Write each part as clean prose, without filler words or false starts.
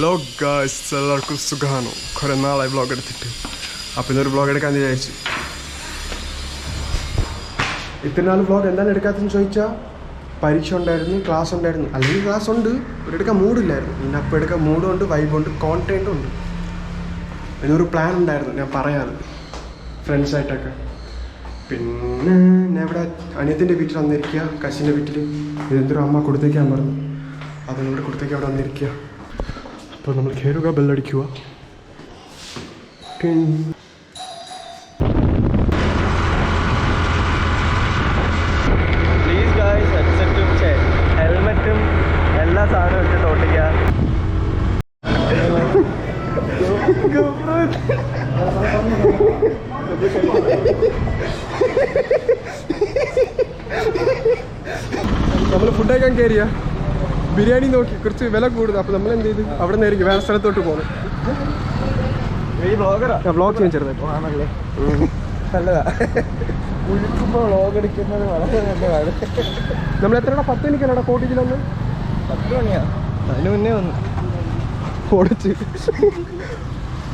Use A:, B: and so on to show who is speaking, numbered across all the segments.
A: Hello guys, എല്ലാവർക്കും സുഖമാണോ? കുറേ നാളായി വ്ളോഗ് എടുത്തിട്ട്. അപ്പോൾ ഇന്നൊരു വ്ളോഗ് എടുക്കാമെന്ന് വിചാരിച്ചു. ഇത്ര നാൾ വ്ളോഗ് എന്താണ് എടുക്കാത്തതെന്ന് ചോദിച്ചാൽ പരീക്ഷ ഉണ്ടായിരുന്നു, ക്ലാസ് ഉണ്ടായിരുന്നു. അല്ലെങ്കിൽ ക്ലാസ് ഉണ്ട്, ഇവിടെ എടുക്കാൻ മൂഡില്ലായിരുന്നു. പിന്നെ അപ്പോൾ എടുക്കാൻ മൂഡുണ്ട്, വൈബുണ്ട്, കോണ്ടൻറ്റും ഉണ്ട്. ഇതിനൊരു പ്ലാൻ ഉണ്ടായിരുന്നു, ഞാൻ പറയാറ് ഫ്രണ്ട്സായിട്ടൊക്കെ. പിന്നെ ഞാൻ ഇവിടെ അനിയത്തിൻ്റെ വീട്ടിൽ വന്നിരിക്കുക, കസിൻ്റെ വീട്ടിൽ. ഇതെന്തൊരു അമ്മ കൊടുത്തേക്കാൻ പറഞ്ഞു, അതിനോട് കൊടുത്തേക്ക് അവിടെ വന്നിരിക്കുക. അപ്പോൾ നമ്മൾ കയറുക, ബെല്ലടിക്കുക.
B: പ്ലീസ് ഗായ്സ്, ഹെഡ്സെറ്റും ഹെൽമെറ്റും എല്ലാ സാധനവും ഇട്ടിട്ട് ഓട്ടിക്കുക.
A: നമ്മൾ ഫുഡ് കഴിക്കാൻ കയറിയ ബിരിയാണി നോക്കി കുറച്ച് വില കൂടുതൽ. അപ്പോൾ നമ്മൾ എന്ത് ചെയ്ത് അവിടെ നിന്നായിരിക്കും വേറെ സ്ഥലത്തോട്ട് പോകുന്നത്. വ്ളോഗ് ചെയ്യാൻ ചെറുതായിട്ട്
B: നല്ലതാ. ഉഴുക്കുമ്പോൾ വ്ളോഗ് എടുക്കുന്നത് വളരെ നല്ലതാണ്.
A: നമ്മൾ എത്ര 10 മണിക്കല്ലടാ കോട്ടേജിലൊന്ന്?
B: 10 മണിയാ, അതിന് മുന്നേ വന്നു
A: ഓടിച്ച്.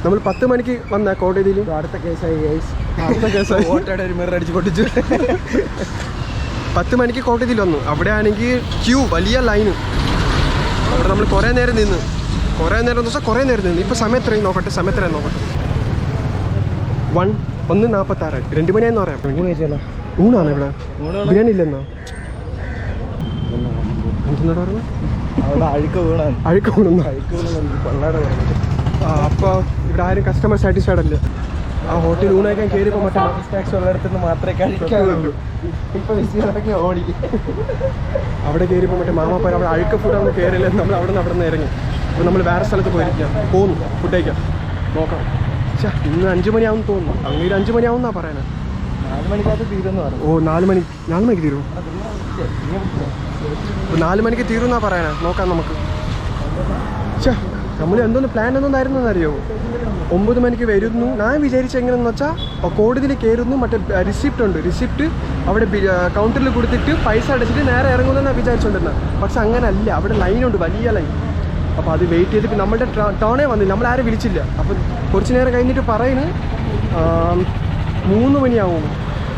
A: നമ്മൾ 10 മണിക്ക് വന്ന കോട്ടേജിൽ.
B: അടുത്ത കേസായി ഗൈസ്,
A: അടുത്ത കേസായി.
B: ഓട്ടയുടെ ഒരു മിറർ അടിച്ച് പൊട്ടിച്ചു.
A: 10 മണിക്ക് കോട്ടേജിൽ വന്നു. അവിടെ ആണെങ്കിൽ ക്യൂ, വലിയ ലൈന്. അവിടെ നമ്മൾ കുറേ നേരം നിന്ന് എന്ന് വെച്ചാൽ കുറേ നേരം നിന്ന്. ഇപ്പോൾ സമയം എത്രയും നോക്കട്ടെ, സമയം എത്രയും നോക്കട്ടെ. 1:46, 2 മണിയാന്ന് പറയാം. ഊണാണ് ഇവിടെ, ബിരിയാണി ഇല്ലെന്നോ? എന്തിനോട് പറഞ്ഞു? അഴുക്ക് വീണെന്നോ? അപ്പോൾ ഇവിടെ ആരും കസ്റ്റമർ സാറ്റിസ്ഫൈഡ് അല്ലേ. ആ ഹോട്ടലിൽ ഊണാക്കാൻ കയറിയപ്പോൾ മറ്റേ
B: ടാക്സ് ഉള്ളിടത്തുനിന്ന് മാത്രമേ കഴിക്കാറുള്ളൂ. ഇപ്പൊ വിസിലൊക്കെ ഓടി.
A: അവിടെ കയറിയപ്പോൾ മറ്റേ മാമാപ്പാർ അവിടെ അഴുക്ക ഫുഡൊന്നും കയറില്ല. നമ്മൾ അവിടെ നിന്ന് ഇറങ്ങി. അപ്പോൾ നമ്മൾ വേറെ സ്ഥലത്ത് പോകുന്നു ഫുഡ് കഴിക്കാം. നോക്കാം. ഇന്ന് 5 മണിയാവും തോന്നുന്നു. അങ്ങനെ 5 മണിയാവും എന്നാ പറയാനാ.
B: 4 മണിക്കകത്ത് തീരുമെന്ന് പറഞ്ഞു.
A: ഓ 4 മണിക്ക് തീരുമോ? 4 മണിക്ക് തീരുമെന്നാ പറയാനാ. നോക്കാം നമുക്ക്. നമ്മൾ എന്തോന്ന് പ്ലാൻ എന്നറിയോ? 9 മണിക്ക് വരുന്നു. ഞാൻ വിചാരിച്ച എങ്ങനെയെന്ന് വെച്ചാൽ കോടതിയിൽ കയറുന്നു, മറ്റേ റിസിപ്റ്റ് ഉണ്ട്. റിസിപ്റ്റ് അവിടെ കൗണ്ടറിൽ കൊടുത്തിട്ട് പൈസ അടച്ചിട്ട് നേരെ ഇറങ്ങുന്നതെന്നാണ് വിചാരിച്ചുകൊണ്ടിരുന്നത്. പക്ഷെ അങ്ങനെ അല്ല, അവിടെ ലൈനുണ്ട്, വലിയ ലൈൻ. അപ്പോൾ അത് വെയിറ്റ് ചെയ്തിട്ട് നമ്മളുടെ ടേണേ വന്നില്ല, നമ്മളാരും വിളിച്ചില്ല. അപ്പോൾ കുറച്ച് നേരം കഴിഞ്ഞിട്ട് പറയുന്നു 3 മണിയാവും.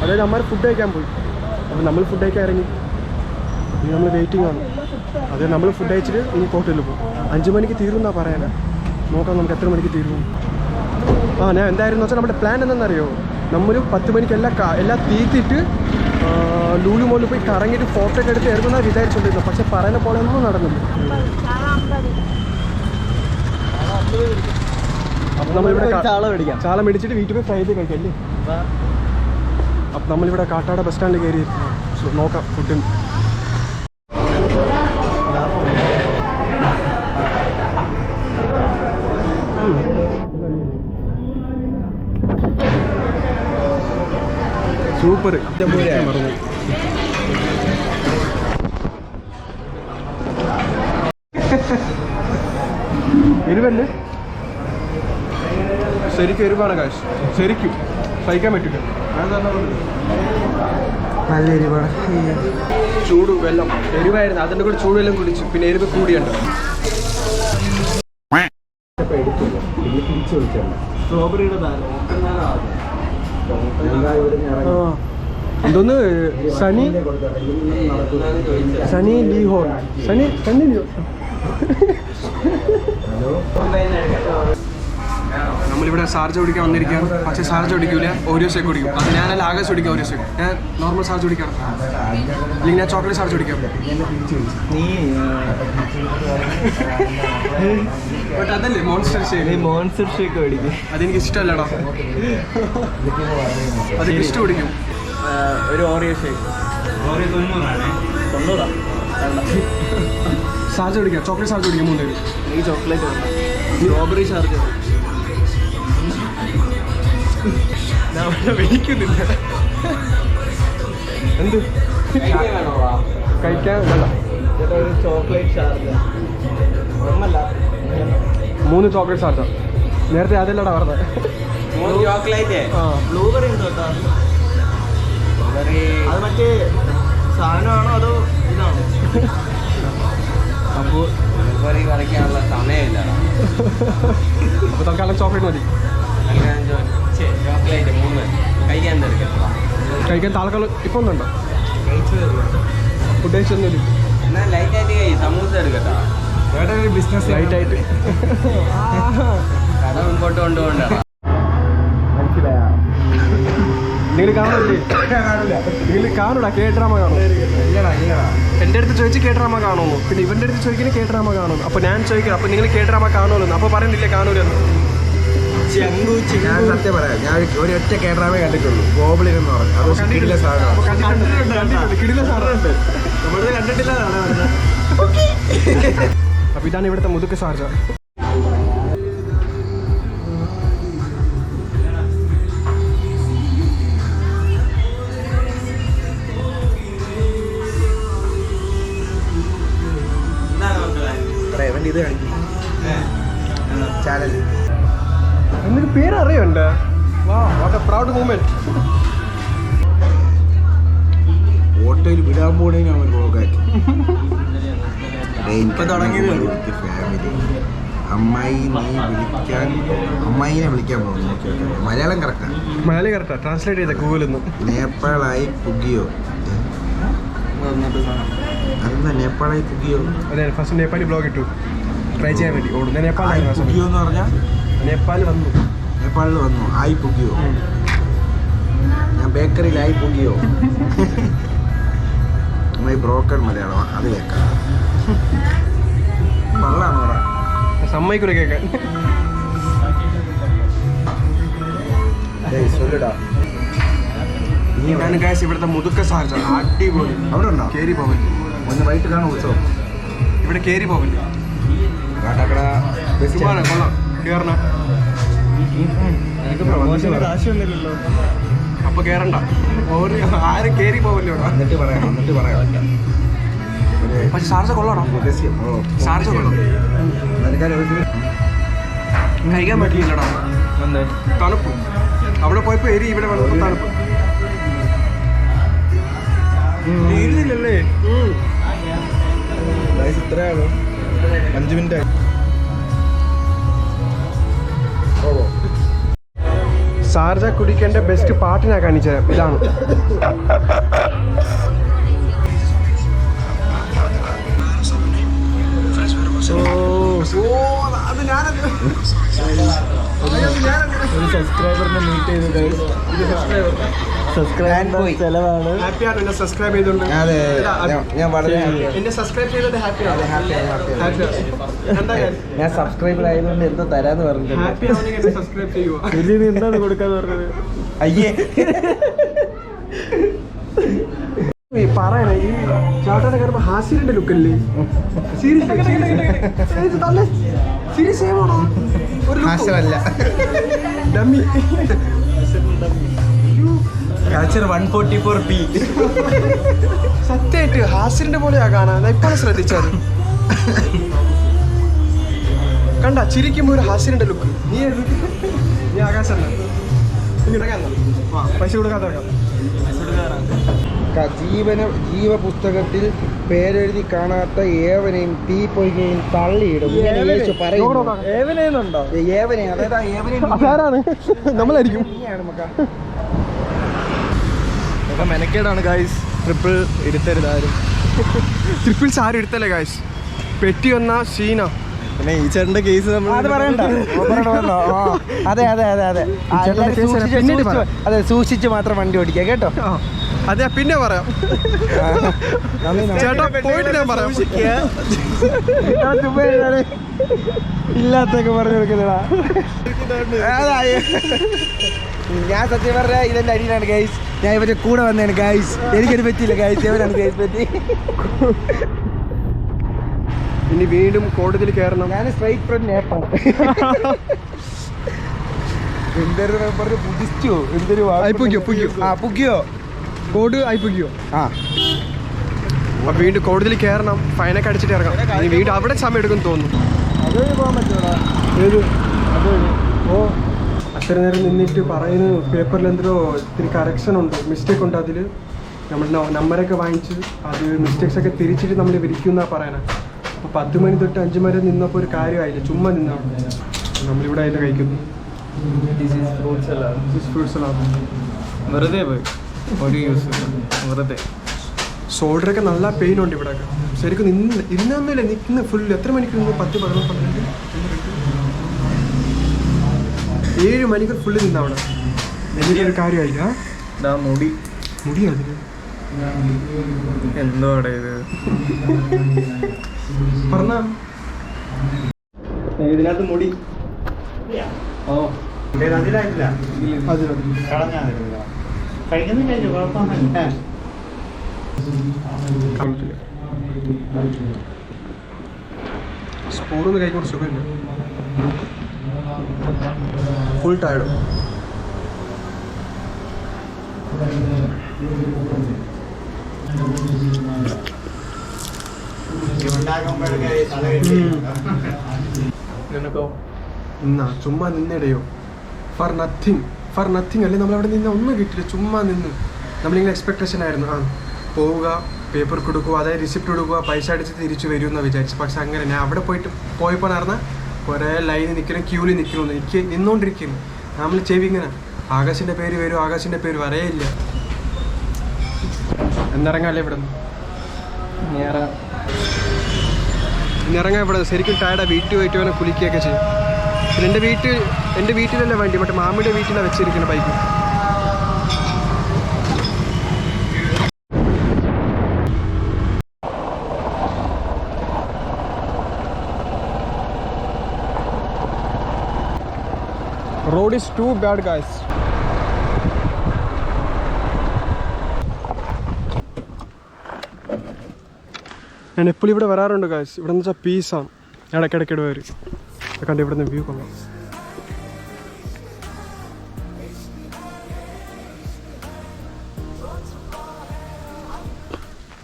A: അതായത് അമ്മ ഫുഡ് കഴിക്കാൻ പോയി. അപ്പോൾ നമ്മൾ ഫുഡ് കഴിക്കാൻ ഇറങ്ങി. ഇനി നമ്മൾ വെയിറ്റിംഗ് ആണ്. അത് നമ്മൾ ഫുഡ് കഴിച്ചിട്ട് ഇനി കോട്ടയിൽ പോകും. 5 മണിക്ക് തീരുമെന്നാണ് പറയാനാ. നോക്കാം നമുക്ക് എത്ര മണിക്ക് തീരും. ഞാൻ എന്തായിരുന്നു വെച്ചാൽ നമ്മുടെ പ്ലാൻ എന്താണെന്നറിയോ? നമ്മൾ 10 മണിക്ക് എല്ലാം തീർത്തിട്ട് ലൂലു മോളിൽ പോയി കറങ്ങിയിട്ട് ഫോട്ടോ ഒക്കെ എടുത്ത് ഇറങ്ങുന്നതാണ് വിചാരിച്ചുകൊണ്ടിരുന്നത്. പക്ഷെ പറയുന്ന പോലെ ഒന്നും നടന്നില്ല. അപ്പം നമ്മളിവിടെ ചാള മേടിച്ചിട്ട് വീട്ടിൽ പോയി ഫ്രൈ ചെയ്ത് കഴിക്കല്ലേ. അപ്പം നമ്മളിവിടെ കാട്ടാട് ബസ് സ്റ്റാൻഡിൽ കയറി നോക്കാം ഫുഡ്. സൂപ്പർ. എരിവല്ലേ? ശരിക്കും എരിവാണ് കാശ്. ശരിക്കും സഹിക്കാൻ പറ്റില്ല.
B: നല്ല എരിവാണ്.
A: ചൂട് വെള്ളം എരിവായിരുന്നു, അതിൻ്റെ കൂടെ ചൂട് വെള്ളം കുടിച്ചു. പിന്നെ എരിവ് കൂടിയുണ്ട്. എന്തോന്ന് സനി ലീഹോൺ സനി നമ്മളിവിടെ സാർജ കുടിക്കാൻ വന്നിരിക്കുകയാണ്. പക്ഷേ സാർജ കുടിക്കൂല, ഓരോ ഷേക്ക് കുടിക്കും. അത് ഞാനല്ല ആകെ കുടിക്കാം ഓരോ ഷേക്ക്. ഞാൻ നോർമൽ സാർജ കുടിക്കാം, അല്ലെങ്കിൽ ഞാൻ ചോക്ലേറ്റ് സാർജ കുടിക്കാം. ബട്ട് അതല്ലേ മോൺസ്റ്റർ ഷേക്ക്.
B: മോൺസ്റ്റർ ഷേക്ക് മേടിക്കും.
A: അതെനിക്ക് ഇഷ്ടമല്ലടാ. അത് ഇഷ്ടം കുടിക്കും.
B: ഒരു ഓറിയോ ഷേക്ക്. ഓറിയോ 90
A: സാർജ കുടിക്കാം, ചോക്ലേറ്റ് സാർജ കുടിക്കാം. 3 പേര്.
B: എനിക്ക് ചോക്ലേറ്റ് വേണ്ട, സ്ട്രോബെറി ഷാർജ.
A: ഞാൻ വിളിക്കുന്നില്ല. എന്ത് കഴിക്കാൻ വേണ്ട.
B: ഒരു ചോക്ലേറ്റ് ഷാർജ.
A: 3 chocolate Sharjah. നേരത്തെ അതല്ലടാ പറഞ്ഞത്.
B: 3 ചോക്ലേറ്റ്. ബ്ലൂബെറി ഉണ്ടോ? അത് മറ്റേ സാധനമാണോ അതോ ഇതാണോ?
A: അപ്പോൾ
B: പേപ്പറിൽ കളിക്കാനുള്ള സമയമില്ല.
A: അപ്പോൾ തൽക്കാലം ചോക്ലേറ്റ് മതി.
B: ചോക്ലേറ്റ് 3 കഴിക്കാൻ എടുക്കട്ടോ.
A: കഴിക്കാൻ താൽക്കാലം ഇപ്പോൾ ഒന്നുണ്ടോ? ഫുഡ് കഴിച്ചൊന്നുമില്ല.
B: എന്നാൽ ലൈറ്റായിട്ട് സമൂസ എടുക്കട്ടോ.
A: ബിസിനസ് ലൈറ്റായിട്ട്
B: കട മുമ്പോട്ട് കൊണ്ടുപോകണ്ട.
A: മനസ്സിലായോ? നിങ്ങൾ കാണൂല്ലേ? നിങ്ങൾ കാണൂടാ. കേട്ടറാമ കാണും. എൻ്റെ അടുത്ത് ചോദിച്ച് കേട്ടറാമ കാണുമോ? പിന്നെ ഇവൻ്റെ അടുത്ത് ചോദിക്കുന്നത് കേട്ടറാമ കാണുന്നു. അപ്പോൾ ഞാൻ ചോദിക്കണം, അപ്പോൾ നിങ്ങൾ കേട്ടറാമ കാണുമല്ലോ. അപ്പോൾ പറയുന്നില്ലേ കാണൂലെന്ന്?
C: ഞാൻ സത്യം പറയാം, ഞാൻ ഒരു ഒറ്റ കേട്ടറാമേ കണ്ടിട്ടുള്ളൂ. ഗോബിളിൻ എന്ന് പറഞ്ഞു. അത് കിടില സാധനം.
A: അപ്പോൾ ഇതാണ് ഇവിടുത്തെ മുതുക്ക് ഷാർജ.
C: ഇത് ചാനൽ
A: എന്നൊരു പേരറിയുണ്ട്. വാ, വാട്ട് എ പ്രൗഡ് മൂമെന്റ്.
C: ഓട്ടോയിൽ വിടാൻ പോണേന് അവൻ ബ്ലോഗാക്കി. ഫാമിലി അമ്മായിനെ വിളിക്കാൻ പോകുന്നു. മലയാളം കറക്റ്റാണ്.
A: മലയാളി കറക്റ്റാ. ട്രാൻസ്ലേറ്റ് ചെയ്ത ഗൂഗിളിൽ നിന്ന്.
C: നേപ്പാളായി പുകിയോ? അതെന്താ നേപ്പാളായി പുകിയോ?
A: അതെ, ഫസ്റ്റ് നേപ്പാളി ബ്ലോഗ് ഇട്ടു ട്രൈ ചെയ്യാൻ വേണ്ടി. ഓടുന്ന
C: പുകിയോ
A: നേപ്പാളിൽ
C: എന്ന് പറഞ്ഞാൽ
A: നേപ്പാളിൽ വന്നു.
C: നേപ്പാളിൽ വന്നു. ആയി പുകിയോ? ഞാൻ ബേക്കറിയിലായി പുകിയോ? ഈ ബ്രോക്കൺ മലയാളം അത് കേൾക്കാം. വള്ളാണോ അവിടെ?
A: സമ്മതിക്കൂല കേൾക്കാൻ.
C: ചൊല്ലടാ.
A: ഇതാണ് ഗൈസ് ഇവിടുത്തെ മുതുക്ക ഷാർജ. അടിപൊളി.
C: അവിടെ ഉണ്ടോ?
A: കേരി പോവില്ല.
C: ഒന്ന് വൈകിട്ട് കാണും ഉത്സവം.
A: ഇവിടെ കേരി പോവില്ല.
C: കാട്ടാക്കട
A: ചുമ്മാ കൊള്ളാം കേറണ. അപ്പൊ കേറണ്ട. ആരും കേറി പോവില്ല ഇവിടെ.
C: എന്നിട്ട് പറയാം.
A: പക്ഷെ ഷാർജ കൊള്ളാണോ? ഷാർജ കൊള്ളാം. കഴിക്കാൻ പറ്റില്ലടാ. തണുപ്പ്. അവിടെ പോയപ്പോ എരി, ഇവിടെ വന്നപ്പോ തണുപ്പ്. ഇരുന്നില്ലല്ലേ?
C: ഇത്രയാണോ? 5 മിനിറ്റ് ആയി.
A: ഷാർജ കുടിക്കേണ്ട ബെസ്റ്റ് പാട്ടിനാ കാണിച്ചത്. ഇതാണ്.
C: സബ്സ്ക്രൈബറിനെ മീറ്റ് ചെയ്ത് സബ്സ്ക്രൈബ് ചെലവാണ്.
A: ഹാപ്പിയാണ് എന്നെ സബ്സ്ക്രൈബ് ചെയ്തോണ്ട്.
C: അതെ, ഞാൻ വളരെ
A: എന്നെ സബ്സ്ക്രൈബ് ചെയ്തോണ്ട് ഹാപ്പിയാണ്.
C: ഞാൻ സബ്സ്ക്രൈബർ ആയതുകൊണ്ട് എന്തോ തരാന്ന് പറഞ്ഞിട്ടുണ്ട്.
A: ഹാപ്പി ആണെങ്കിൽ എന്നെ സബ്സ്ക്രൈബ് ചെയ്യുക.
C: എന്താണ് കൊടുക്കാന്ന് പറഞ്ഞത്? അയ്യേ
A: പറയണേ, ഈ ചാട്ടാനെ കാണുമ്പോ ഹാസിന്റെ ലുക്കല്ലേ? സീരിയസ് ആണോ?
C: ഹാസ്യമല്ല,
A: ഡമ്മി.
C: Culture 144p.
A: സത്യമായിട്ട് ഹാസിന്റെ പോലെയാ കാണാൻ. ഇപ്പോഴും ശ്രദ്ധിച്ചത് കണ്ട ചിരിക്കുമ്പോ ഒരു ഹാസിന്റെ ലുക്ക്. നീ ആകാശല്ല. പൈസ കൊടുക്കാതെ ജീവപുസ്തകത്തിൽ പേരെഴുതി കാണാത്ത ഏവനെയും തീ പൊയ്കയും തള്ളിയിടും. അതാരാണ്? നമ്മളായിരിക്കും.
C: മെനക്കേടാണ് ഗായ്സ്. ട്രിപ്പിൾ ഇരുത്തരുതാരും.
A: ട്രിപ്പിൾസ് ആരും എടുത്തല്ലേ ഗായ്സ്? പെറ്റി വന്ന സീനാ.
C: പിന്നെ ഈ ചേട്ടന്റെ കേസ് നമ്മൾ അതെ അതെ അതെ അതെ അതെ സൂക്ഷിച്ച് മാത്രം വണ്ടി ഓടിക്കുക കേട്ടോ.
A: അതെ, പിന്നെ പറയാം ചേട്ടാ. പോയിട്ട് ഞാൻ പറയാം.
C: ഇല്ലാത്തൊക്കെ പറഞ്ഞു കൊടുക്കുന്നതാ. ഞാൻ സത്യം പറഞ്ഞ ഇതെന്റെ അടിയിലാണ് ഗൈസ്. ഞാൻ ഇവരുടെ കൂടെ വന്നതാണ് ഗൈസ്. എനിക്കത് പറ്റിയില്ല ഗൈസ്. ഇവരാണ് ഗൈസ് പറ്റി.
A: ഇനി വീണ്ടും കോടതിയിൽ കയറണം.
C: ഞാൻ സ്ട്രൈറ്റ് ഫ്രം നേപ്പാൾ. എന്തൊരു പറഞ്ഞു പുതിച്ചോ? എന്തൊരു പുകിയോ
A: കോഡ് ആയി പുകിയോ?
C: ആ,
A: അപ്പൊ വീണ്ടും കോടതിയിൽ കയറണം. ഫൈനൊക്കെ അടിച്ചിട്ട് ഇറങ്ങാം. ഇനി വീണ്ടും അവിടെ സമയം എടുക്കും തോന്നുന്നു.
C: അതുവഴി പോകാൻ പറ്റുമോ?
A: ഏത് അതുവഴി? ഓ, അത്ര നേരം നിന്നിട്ട് പറയുന്നു പേപ്പറിൽ എന്തോ ഇത്തിരി കറക്ഷൻ ഉണ്ട്, മിസ്റ്റേക്ക് ഉണ്ട്. അതിൽ നമ്മൾ നമ്പറൊക്കെ വാങ്ങിച്ച് അത് മിസ്റ്റേക്സ് ഒക്കെ തിരിച്ചിട്ട് നമ്മൾ വിരിക്കുന്ന പറയാനാ. അപ്പോൾ 10 മണി തൊട്ട് 5 വരെ നിന്നപ്പോൾ ഒരു കാര്യമായില്ല, ചുമ്മാ നിന്നാണ്. നമ്മളിവിടെ അതിൽ കഴിക്കുന്നു. ഫ്രൂട്ട് സലാഡ്
B: വെറുതെ പോയി ഒരു യൂസ് വെറുതെ.
A: ഷോൾഡറൊക്കെ നല്ല പെയിൻ ഉണ്ട് ഇവിടെയൊക്കെ. ശരിക്കും ഇരുന്നൊന്നുമില്ല, നിൽക്കുന്ന ഫുൾ. എത്ര മണിക്കൂർ നിന്ന്? 10, 11, 12, 7 മണിക്കൂർ ഫുള്ള് നിന്ന അവിടെ. എനിക്കൊരു കാര്യമായില്ല. മുടിയാണ്
B: എന്തോ അവിടെ ഇത്
A: പറഞ്ഞ
B: ഇതിനകത്ത് മുടി. ഓ
A: സ്പൂണൊന്നും കഴിക്കുമ്പോൾ സുഖമില്ല, ഫുൾ ടയർഡ്.
B: നിനക്കോ?
A: എന്നാ ചുമ്മാ നിന്നിടയോ? ഫർ നത്തിങ് അല്ലേ? നമ്മളവിടെ നിന്ന് ഒന്നും കിട്ടില്ല, ചുമ്മാ നിന്ന്. നമ്മളിങ്ങനെ എക്സ്പെക്ടേഷൻ ആയിരുന്നു, ആ പോവുക, പേപ്പർ കൊടുക്കുക, അതായത് റിസിപ്റ്റ് കൊടുക്കുക, പൈസ അടിച്ച് തിരിച്ചു വരുമെന്നാണ് വിചാരിച്ചു. പക്ഷെ അങ്ങനെ ഞാൻ അവിടെ പോയപ്പോൾ നടന്ന കുറേ ലൈനിൽ നിൽക്കണം, ക്യൂവിൽ നിൽക്കണമെന്ന് എനിക്ക് നിന്നുകൊണ്ടിരിക്കുന്നു. നമ്മൾ ചെവി ഇങ്ങനെ ആകാശിൻ്റെ പേര് വരും, ആകാശിൻ്റെ പേര് വരേയില്ല. എന്നിറങ്ങാല്ലേ ഇവിടെ നിന്ന്? ഇറങ്ങാൻ ഇവിടെ ശരിക്കും ടയർഡാണ്. വീട്ടിൽ പോയിട്ട് വേണം കുളിക്കുകയൊക്കെ ചെയ്യും. പിന്നെ എൻ്റെ വീട്ടിലല്ല വണ്ടി, മറ്റേ മാമിയുടെ വീട്ടിലാണ് വെച്ചിരിക്കുന്ന bike. Road is too bad guys. ഞാൻ എപ്പോഴും ഇവിടെ വരാറുണ്ട് ഗായ്സ്. ഇവിടെ എന്ന് വെച്ചാൽ പീസാണ്. ഇടയ്ക്കിടയ്ക്ക് ഇവിടെ വരും. കണ്ട് ഇവിടെ നിന്ന് വ്യൂ കൊള്ളാം.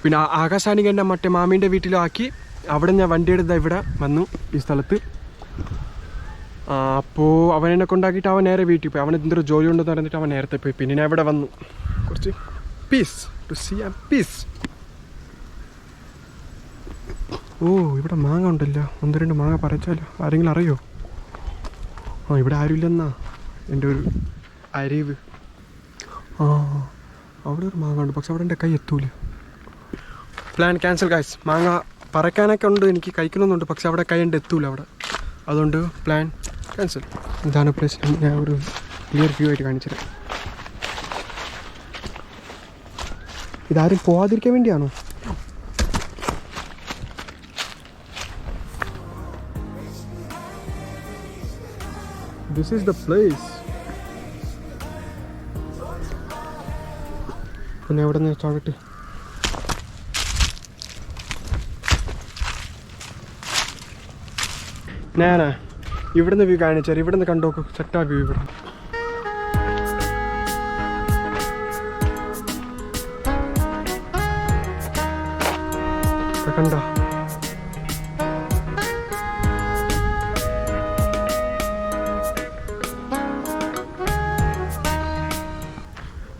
A: പിന്നെ ആകാശാനിക്ക് എൻ്റെ മറ്റേ മാമീൻ്റെ വീട്ടിലാക്കി. അവിടെ ഞാൻ വണ്ടി എടുത്ത ഇവിടെ വന്നു ഈ സ്ഥലത്ത്. അപ്പോൾ അവനെന്നെ കൊണ്ടാക്കിയിട്ട് അവൻ നേരെ വീട്ടിൽ പോയി. അവന് എന്തൊരു ജോലി ഉണ്ടെന്ന് പറഞ്ഞിട്ട് അവൻ നേരത്തെ പോയി. പിന്നെ ഞാൻ ഇവിടെ വന്നു കുറച്ച് peace to see and peace. ഓ ഇവിടെ മാങ്ങ ഉണ്ടല്ലോ, 1-2 മാങ്ങ പറിച്ചാലോ? ആരെങ്കിലും അറിയോ? ആ ഇവിടെ ആരുമില്ലെന്നാ എൻ്റെ ഒരു അറിവ്. ആ അവിടെ ഒരു മാങ്ങ ഉണ്ട്, പക്ഷെ അവിടെ എൻ്റെ കൈ എത്തൂല. Plan cancel guys. മാങ്ങ പറിക്കാനൊക്കെ ഉണ്ട്, എനിക്ക് കഴിക്കണമെന്നുണ്ട്, പക്ഷെ അവിടെ കൈ എൻ്റെ എത്തൂല അവിടെ. അതുകൊണ്ട് പ്ലാൻ ക്യാൻസൽ. ഇതാണ് പ്രശ്നം. ഞാൻ ഒരു ക്ലിയർ വ്യൂ ആയിട്ട് കാണിച്ചത്. ഇതാരും പോവാതിരിക്കാൻ വേണ്ടിയാണോ? This is the place. പിന്നെ എവിടെ നിന്ന് ചവിട്ട്? ഞാനാ ഇവിടുന്ന് വ്യൂ കാണിച്ചാൽ. ഇവിടുന്ന് കണ്ടോക്ക്, സെറ്റാ വ്യൂ ഇവിടെ. കണ്ടോ?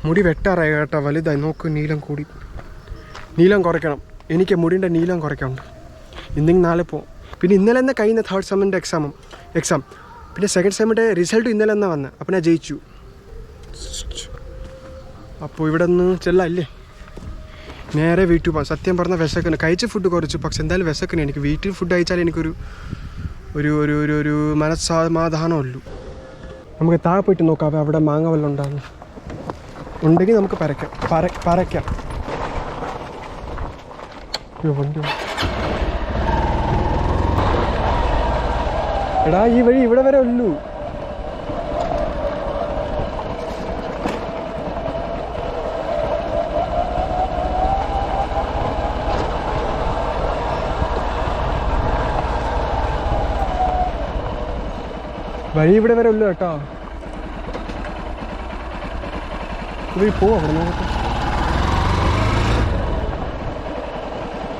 A: മുടി വെട്ടാറായി കേട്ടോ, വലുതായി. നോക്ക്, നീളം കൂടി. നീളം കുറയ്ക്കണം. എനിക്ക് മുടിൻ്റെ നീളം കുറയ്ക്കാനുണ്ട്. ഇന്നെങ്കിൽ നാളെ പോവും. പിന്നെ ഇന്നലെ തന്നെ കഴിഞ്ഞ 3rd സെമ്മിൻ്റെ എക്സാം. പിന്നെ 2nd സെമ്മിൻ്റെ റിസൾട്ട് ഇന്നലെ തന്നെ വന്നത്. അപ്പോൾ ഞാൻ ജയിച്ചു. അപ്പോൾ ഇവിടെ നിന്ന് ചെല്ലല്ലേ, നേരെ വീട്ടിൽ പോകാം. സത്യം പറഞ്ഞാൽ വിശക്കുന്നു. കഴിച്ച ഫുഡ് കുറച്ചു, പക്ഷെ എന്തായാലും വിശക്കുന്നു. എനിക്ക് വീട്ടിൽ ഫുഡ് കഴിച്ചാൽ എനിക്കൊരു ഒരു ഒരു ഒരു ഒരു മനസ്സമാധാനമുള്ളൂ. നമുക്ക് താഴെ പോയിട്ട് നോക്കാം അവിടെ മാങ്ങ വല്ലതും ഉണ്ടാകും. ഉണ്ടെങ്കിൽ നമുക്ക് പരയ്ക്കാം. വണ്ടി എടാ, ഈ വഴി ഇവിടെ വരെ ഉള്ളൂ. വഴി ഇവിടെ വരെ ഉള്ളു കേട്ടോ. ഇത് പോവാ അവിടെ നോക്കട്ടെ.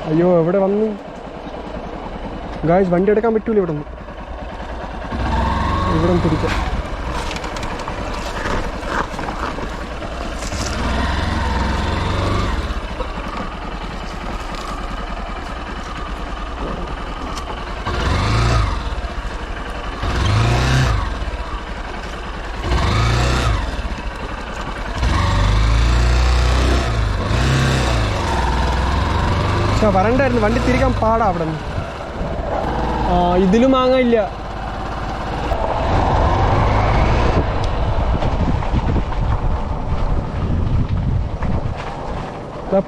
A: അയ്യോ എവിടെ വന്നു ഗായ്സ്? വണ്ടി എടുക്കാൻ പറ്റൂല ഇവിടെ നിന്ന്. ഇവിടെ തിരിക്കാം. പക്ഷെ വരണ്ടായിരുന്നു, വണ്ടി തിരിക്കാൻ പാടാ അവിടെ നിന്ന്. ആ ഇതിലും വാങ്ങാനില്ല.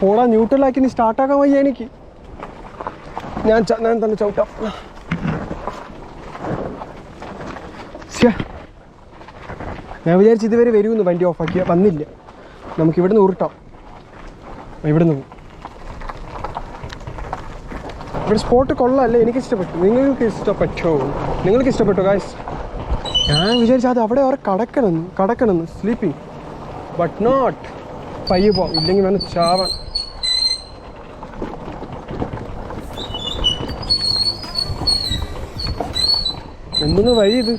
A: പോടാ, ന്യൂട്രലാക്കി നീ സ്റ്റാർട്ടാക്കാൻ വയ്യ എനിക്ക്. ഞാൻ തന്നെ ചവിട്ടാം. ഞാൻ വിചാരിച്ചു ഇതുവരെ വരുമെന്ന്, വണ്ടി ഓഫാക്കിയാൽ വന്നില്ല. നമുക്ക് ഇവിടുന്ന് ഉരുട്ടാം. ഇവിടുന്ന് പോകും. ഇവിടെ സ്പോട്ട് കൊള്ളാമല്ലേ, എനിക്ക് ഇഷ്ടപ്പെട്ടു. നിങ്ങൾക്ക് ഇഷ്ടപ്പെട്ടോ ഗായ്സ്? ഞാൻ വിചാരിച്ചു അത് അവിടെ അവരെ കടക്കണമെന്ന് സ്ലീപ്പിങ്, ബട്ട് നോട്ട്. പയ്യെ പോവാം, ഇല്ലെങ്കിൽ വേണം ചാവാൻ. എന്തൊന്ന് വഴി ഇത്,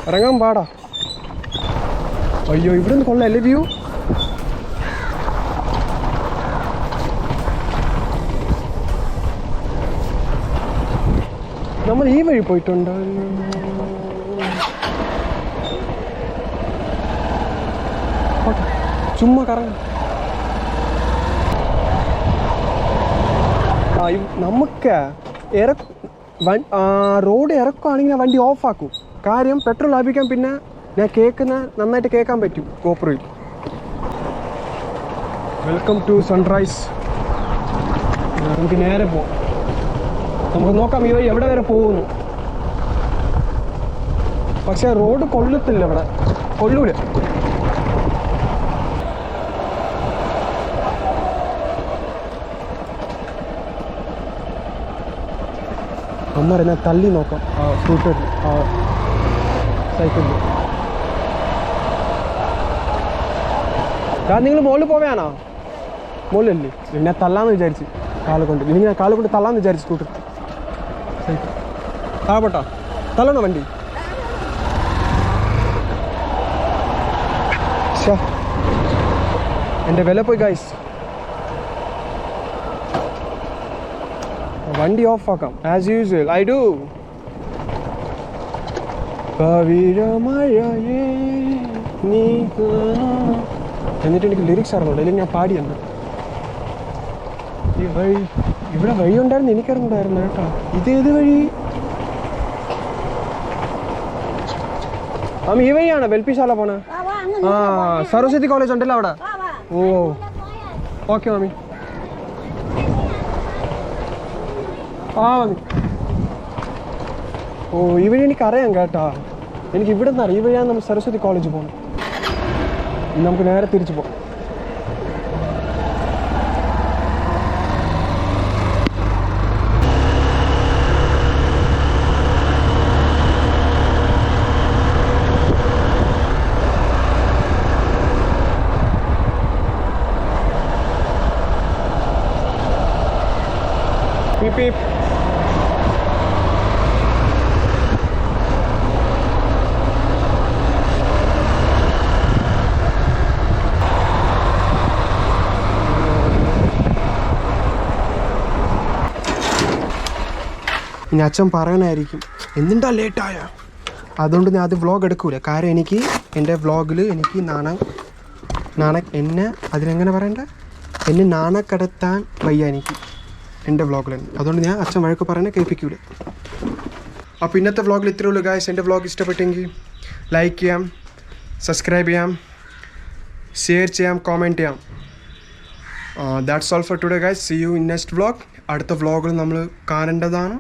A: ഇറങ്ങാൻ പാടാ. അയ്യോ ഇവിടെ നിന്ന് കൊള്ളാമല്ലേ വ്യൂ. നമ്മൾ ഈ വഴി പോയിട്ടുണ്ടോ? ചുമ്മാ കറങ്ങ. നമുക്ക് റോഡ് ഇറക്കുവാണെങ്കിൽ ഞാൻ വണ്ടി ഓഫാക്കും. കാര്യം പെട്രോൾ ലാഭിക്കാൻ. പിന്നെ ഞാൻ നന്നായിട്ട് കേൾക്കാൻ പറ്റും കോപ്പറിൽ. Welcome to sunrise. നമുക്ക് നേരെ പോവാം. നമുക്ക് നോക്കാം ഈ വഴി എവിടെ വരെ പോകുന്നു. പക്ഷേ റോഡ് കൊള്ളത്തില്ല, ഇവിടെ കൊള്ളൂല. അമ്മ ഞാൻ തള്ളി നോക്കാം ആ സ്കൂട്ടറിൽ, ആ സൈക്കിളിൽ. നിങ്ങൾ മുകളിൽ പോവാനാ? മുകളിലല്ലേ? ഞാൻ തള്ളാന്ന് വിചാരിച്ച് കാല് കൊണ്ട്. ഇല്ലെങ്കിൽ ഞാൻ കാല് കൊണ്ട് തള്ളാന്ന് വിചാരിച്ചു സ്കൂട്ടർ. സൈക്കിൾ പോട്ടാ, തള്ളണോ വണ്ടി? എൻ്റെ വില പോയി ഗൈസ്. വണ്ടി ഓഫാക്കാം ആസ് യൂസ്വൽ. I do. എന്നിട്ട് എനിക്ക് ലിറിക്സ് അറിഞ്ഞൂടെ, അല്ലെങ്കിൽ ഞാൻ പാടിയെന്ന്. ഈ വഴി ഇവിടെ വഴി ഉണ്ടായിരുന്നു, എനിക്കറിഞ്ഞൂടായിരുന്നു കേട്ടോ. ഇതേത് വഴി? മാമി ഈ വഴിയാണ് വെൽപ്പിശാല പോണ? ആ സരസ്വതി കോളേജ് ഉണ്ടല്ലോ അവിടെ. ഓ ഓക്കെ മാമി. ആ മാമി. ഓ ഈ വഴി എനിക്കറിയാം കേട്ടാ. എനിക്ക് ഇവിടെ നിന്ന് അറിയാം. ഈ വഴിയാണ് നമ്മൾ സരസ്വതി കോളേജ് പോകണം. നമുക്ക് നേരെ തിരിച്ചു പോകാം. Beep beep. ഇനി അച്ഛൻ പറയണായിരിക്കും എന്തിണ്ടാ ലേറ്റായ. അതുകൊണ്ട് ഞാൻ അത് വ്ളോഗ് എടുക്കൂല. കാര്യം എനിക്ക് എൻ്റെ വ്ളോഗിൽ എനിക്ക് എന്നെ അതിനെങ്ങനെ പറയണ്ട, എന്നെ നാണക്കടത്താൻ വയ്യ എനിക്ക് എൻ്റെ വ്ളോഗിൽ. അതുകൊണ്ട് ഞാൻ അച്ഛൻ വഴക്ക് പറയാൻ കേൾപ്പിക്കൂല. അപ്പോൾ ഇന്നത്തെ വ്ളോഗിൽ ഇത്രയേ ഉള്ളൂ ഗായ്സ്. എൻ്റെ വ്ളോഗ് ഇഷ്ടപ്പെട്ടെങ്കിൽ ലൈക്ക് ചെയ്യാം, സബ്സ്ക്രൈബ് ചെയ്യാം, ഷെയർ ചെയ്യാം, കോമെൻറ്റ് ചെയ്യാം. That's all for today guys. See you in next vlog. അടുത്ത വ്ളോഗിൽ നമ്മൾ കാണേണ്ടതാണ്.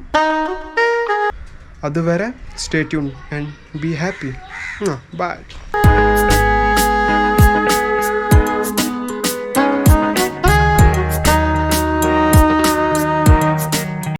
A: അതുവരെ stay tune and be happy. By.